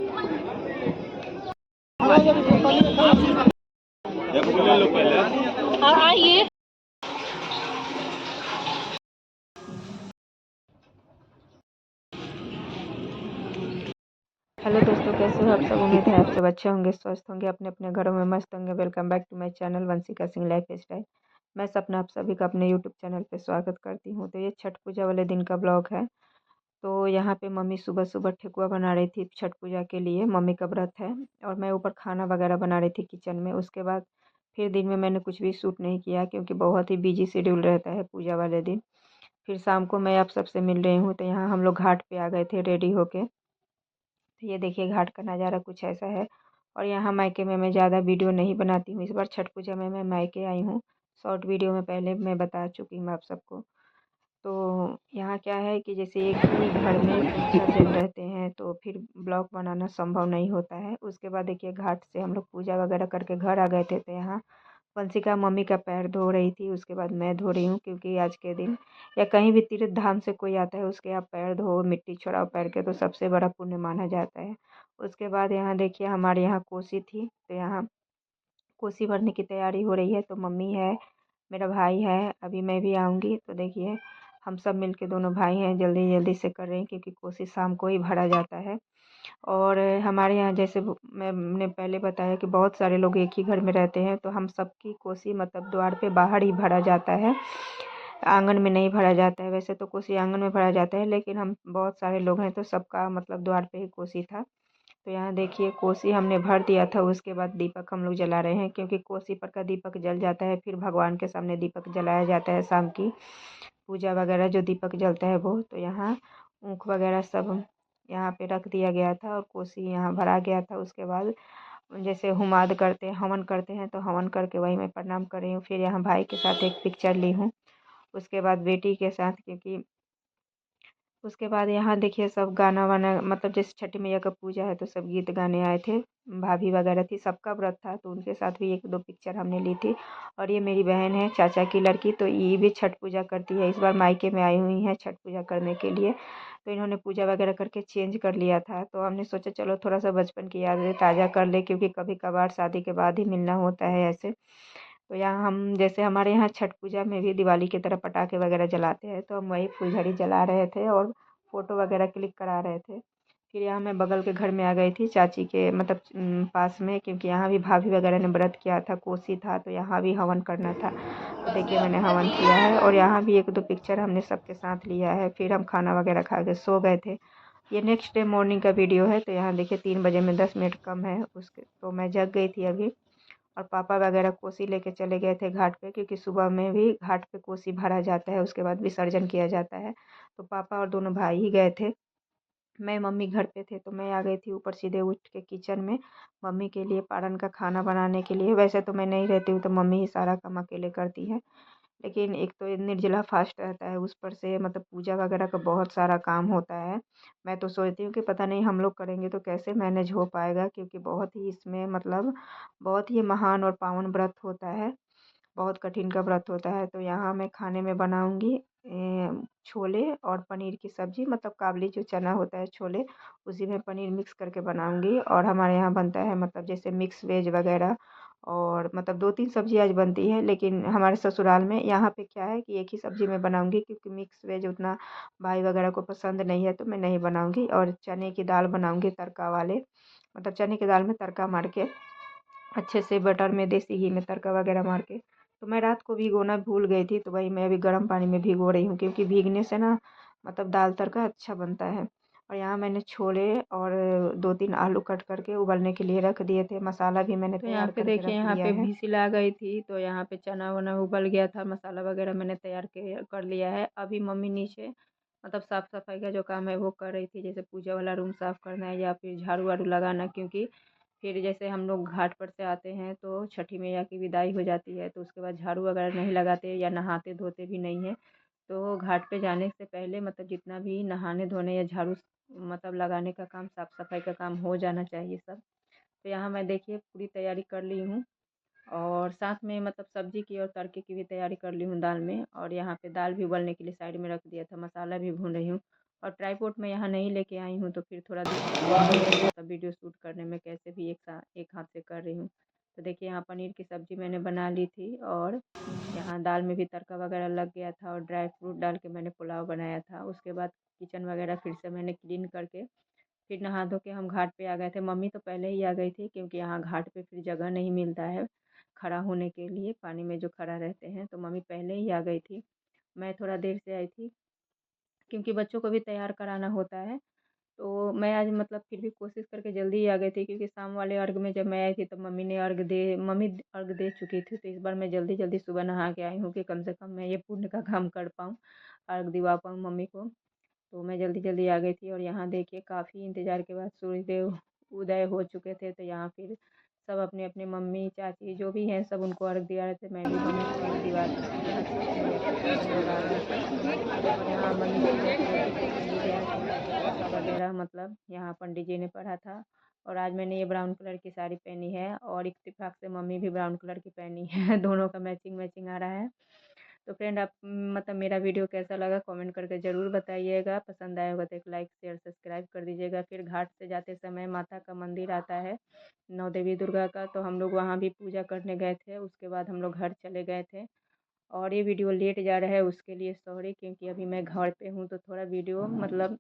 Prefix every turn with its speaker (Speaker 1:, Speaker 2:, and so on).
Speaker 1: आइए।
Speaker 2: हेलो दोस्तों, कैसे हो आप सब। उम्मीद है आप सब अच्छे होंगे, स्वस्थ होंगे, अपने अपने घरों में मस्त होंगे। Welcome back to my channel Vanshika Singh lifestyle. मैं सपना आप सभी का अपने यूट्यूब चैनल पे स्वागत करती हूँ। तो ये छठ पूजा वाले दिन का ब्लॉग है। तो यहाँ पे मम्मी सुबह सुबह ठेकुआ बना रही थी छठ पूजा के लिए। मम्मी का व्रत है और मैं ऊपर खाना वगैरह बना रही थी किचन में। उसके बाद फिर दिन में मैंने कुछ भी शूट नहीं किया क्योंकि बहुत ही बिजी शेड्यूल रहता है पूजा वाले दिन। फिर शाम को मैं आप सबसे मिल रही हूँ। तो यहाँ हम लोग घाट पे आ गए थे रेडी होके। तो ये देखिए घाट का नज़ारा कुछ ऐसा है। और यहाँ मायके में मैं ज़्यादा वीडियो नहीं बनाती हूँ। इस बार छठ पूजा में मैं मायके आई हूँ। शॉर्ट वीडियो में पहले मैं बता चुकी हूँ आप सबको। तो यहाँ क्या है कि जैसे एक ही घर में 3-4 दिन रहते हैं तो फिर ब्लॉग बनाना संभव नहीं होता है। उसके बाद देखिए घाट से हम लोग पूजा वगैरह करके घर आ गए थे। तो यहाँ वंशिका मम्मी का पैर धो रही थी। उसके बाद मैं धो रही हूँ क्योंकि आज के दिन या कहीं भी तीर्थ धाम से कोई आता है उसके आप पैर धो, मिट्टी छुड़ाओ पैर के, तो सबसे बड़ा पुण्य माना जाता है। उसके बाद यहाँ देखिए हमारे यहाँ कोसी थी। तो यहाँ कोसी भरने की तैयारी हो रही है। तो मम्मी है, मेरा भाई है, अभी मैं भी आऊँगी। तो देखिए हम सब मिलके दोनों भाई हैं जल्दी जल्दी से कर रहे हैं क्योंकि कोसी शाम को ही भरा जाता है। और हमारे यहाँ जैसे मैंने पहले बताया कि बहुत सारे लोग एक ही घर में रहते हैं। तो हम सबकी कोसी मतलब द्वार पे बाहर ही भरा जाता है, आंगन में नहीं भरा जाता है। वैसे तो कोसी आंगन में भरा जाता है लेकिन हम बहुत सारे लोग हैं तो सबका मतलब द्वार पे ही कोसी था। तो यहाँ देखिए कोसी हमने भर दिया था। उसके बाद दीपक हम लोग जला रहे हैं क्योंकि कोसी पर का दीपक जल जाता है फिर भगवान के सामने दीपक जलाया जाता है। शाम की पूजा वगैरह जो दीपक जलता है वो। तो यहाँ ऊख वगैरह सब यहाँ पे रख दिया गया था और कोसी यहाँ भरा गया था। उसके बाद जैसे हुमाद करते हैं, हवन करते हैं, तो हवन करके वही मैं प्रणाम कर रही हूँ। फिर यहाँ भाई के साथ एक पिक्चर ली हूँ। उसके बाद बेटी के साथ क्योंकि उसके बाद यहाँ देखिए सब गाना वाना मतलब जैसे छठी मैया का पूजा है तो सब गीत गाने आए थे। भाभी वगैरह थी, सबका व्रत था तो उनके साथ भी 1-2 पिक्चर हमने ली थी। और ये मेरी बहन है, चाचा की लड़की, तो ये भी छठ पूजा करती है। इस बार मायके में आई हुई हैं छठ पूजा करने के लिए। तो इन्होंने पूजा वगैरह करके चेंज कर लिया था। तो हमने सोचा चलो थोड़ा सा बचपन की यादें ताज़ा कर ले क्योंकि कभी कभार शादी के बाद ही मिलना होता है ऐसे। तो यहाँ हम जैसे हमारे यहाँ छठ पूजा में भी दिवाली की तरह पटाखे वगैरह जलाते हैं तो हम वही फुलझड़ी जला रहे थे और फ़ोटो वगैरह क्लिक करा रहे थे। फिर यहाँ मैं बगल के घर में आ गई थी चाची के मतलब पास में क्योंकि यहाँ भी भाभी वगैरह ने व्रत किया था, कोसी था तो यहाँ भी हवन करना था। तो देखिए मैंने हवन किया है और यहाँ भी 1-2 पिक्चर हमने सबके साथ लिया है। फिर हम खाना वगैरह खा के सो गए थे। ये नेक्स्ट डे मॉर्निंग का वीडियो है। तो यहाँ देखिए 3 बजे में 10 मिनट कम है उसके, तो मैं जग गई थी अभी। और पापा वगैरह कोसी लेके चले गए थे घाट पे क्योंकि सुबह में भी घाट पे कोसी भरा जाता है, उसके बाद विसर्जन किया जाता है। तो पापा और दोनों भाई ही गए थे। मैं मम्मी घर पे थे तो मैं आ गई थी ऊपर सीधे उठ के किचन में मम्मी के लिए पारन का खाना बनाने के लिए। वैसे तो मैं नहीं रहती हूँ तो मम्मी ही सारा काम अकेले करती है। लेकिन एक तो ये निर्जला फास्ट रहता है, उस पर से मतलब पूजा वगैरह का बहुत सारा काम होता है। मैं तो सोचती हूँ कि पता नहीं हम लोग करेंगे तो कैसे मैनेज हो पाएगा क्योंकि बहुत ही इसमें मतलब बहुत ही महान और पावन व्रत होता है, बहुत कठिन का व्रत होता है। तो यहाँ मैं खाने में बनाऊँगी छोले और पनीर की सब्ज़ी मतलब काबली जो चना होता है छोले, उसी में पनीर मिक्स करके बनाऊँगी। और हमारे यहाँ बनता है मतलब जैसे मिक्स वेज वगैरह और मतलब 2-3 सब्ज़ी आज बनती है। लेकिन हमारे ससुराल में यहाँ पे क्या है कि एक ही सब्ज़ी मैं बनाऊँगी क्योंकि मिक्स वेज उतना भाई वगैरह को पसंद नहीं है तो मैं नहीं बनाऊँगी। और चने की दाल बनाऊँगी तड़का वाले, मतलब चने की दाल में तड़का मार के अच्छे से बटर में देसी घी में तड़का वगैरह मार के। तो मैं रात को भिगोना भूल गई थी तो वही मैं अभी गर्म पानी में भिगो रही हूँ क्योंकि भीगने से ना मतलब दाल तड़का अच्छा बनता है। और यहाँ मैंने छोले और 2-3 आलू कट करके उबलने के लिए रख दिए थे। मसाला भी मैंने
Speaker 1: तो यहाँ
Speaker 2: तैयार
Speaker 1: पे
Speaker 2: करके
Speaker 1: देखिए
Speaker 2: रख
Speaker 1: यहाँ
Speaker 2: लिया
Speaker 1: पे
Speaker 2: है।
Speaker 1: विसिल आ गई थी तो यहाँ पे चना वना उबल गया था, मसाला वगैरह मैंने तैयार के कर लिया है। अभी मम्मी नीचे मतलब साफ़ सफाई का जो काम है वो कर रही थी, जैसे पूजा वाला रूम साफ़ करना है या फिर झाड़ू वाड़ू लगाना, क्योंकि फिर जैसे हम लोग घाट पर से आते हैं तो छठी मैया की विदाई हो जाती है तो उसके बाद झाड़ू वगैरह नहीं लगाते या नहाते धोते भी नहीं हैं। तो घाट पे जाने से पहले मतलब जितना भी नहाने धोने या झाड़ू मतलब लगाने का काम, साफ़ सफाई का काम हो जाना चाहिए सब। तो यहाँ मैं देखिए पूरी तैयारी कर ली हूँ और साथ में मतलब सब्जी की और तड़के की भी तैयारी कर ली हूँ दाल में। और यहाँ पे दाल भी उबलने के लिए साइड में रख दिया था, मसाला भी भून रही हूँ। और ट्राईपोड मैं यहाँ नहीं लेके आई हूँ तो फिर थोड़ा दिक्कत मतलब वीडियो शूट करने में कैसे भी एक हाथ से कर रही हूँ। तो देखिए यहाँ पनीर की सब्ज़ी मैंने बना ली थी और यहाँ दाल में भी तड़का वगैरह लग गया था और ड्राई फ्रूट डाल के मैंने पुलाव बनाया था। उसके बाद किचन वगैरह फिर से मैंने क्लीन करके फिर नहा धो के हम घाट पे आ गए थे। मम्मी तो पहले ही आ गई थी क्योंकि यहाँ घाट पे फिर जगह नहीं मिलता है खड़ा होने के लिए, पानी में जो खड़ा रहते हैं, तो मम्मी पहले ही आ गई थी। मैं थोड़ा देर से आई थी क्योंकि बच्चों को भी तैयार कराना होता है। तो मैं आज मतलब फिर भी कोशिश करके जल्दी ही आ गई थी क्योंकि शाम वाले अर्घ में जब मैं आई थी तब मम्मी अर्घ दे चुकी थी। तो इस बार मैं जल्दी जल्दी सुबह नहा के आई हूँ कि कम से कम मैं ये पुण्य का काम कर पाऊँ, अर्घ दिवा पाऊँ मम्मी को। तो मैं जल्दी जल्दी आ गई थी और यहाँ देखिए काफ़ी इंतज़ार के बाद सूर्यदेव उदय हो चुके थे। तो यहाँ फिर सब अपने अपने मम्मी चाची जो भी हैं सब उनको अर्घ दिया रहे थे। मैं भी मम्मी को अर्घ दिवा रही थी यहाँ सोशल मीडिया पे स्टोरी लगा रही थी। और यहाँ मम्मी पूजा कर रही थी तो पंडित जी आए थे, कथा वगैरह मतलब यहाँ पंडित जी ने पढ़ा था। और आज मैंने ये ब्राउन कलर की साड़ी पहनी है और इत्तेफाक से मम्मी भी ब्राउन कलर की पहनी है दोनों का मैचिंग मैचिंग आ रहा है। तो फ्रेंड आप मतलब मेरा वीडियो कैसा लगा कमेंट करके ज़रूर बताइएगा। पसंद आया होगा तो एक लाइक शेयर सब्सक्राइब कर दीजिएगा। फिर घाट से जाते समय माता का मंदिर आता है, नौ देवी दुर्गा का, तो हम लोग वहाँ भी पूजा करने गए थे। उसके बाद हम लोग घर चले गए थे और ये वीडियो लेट जा रहा है उसके लिए सॉरी, क्योंकि अभी मैं घर पे हूँ तो थोड़ा वीडियो मतलब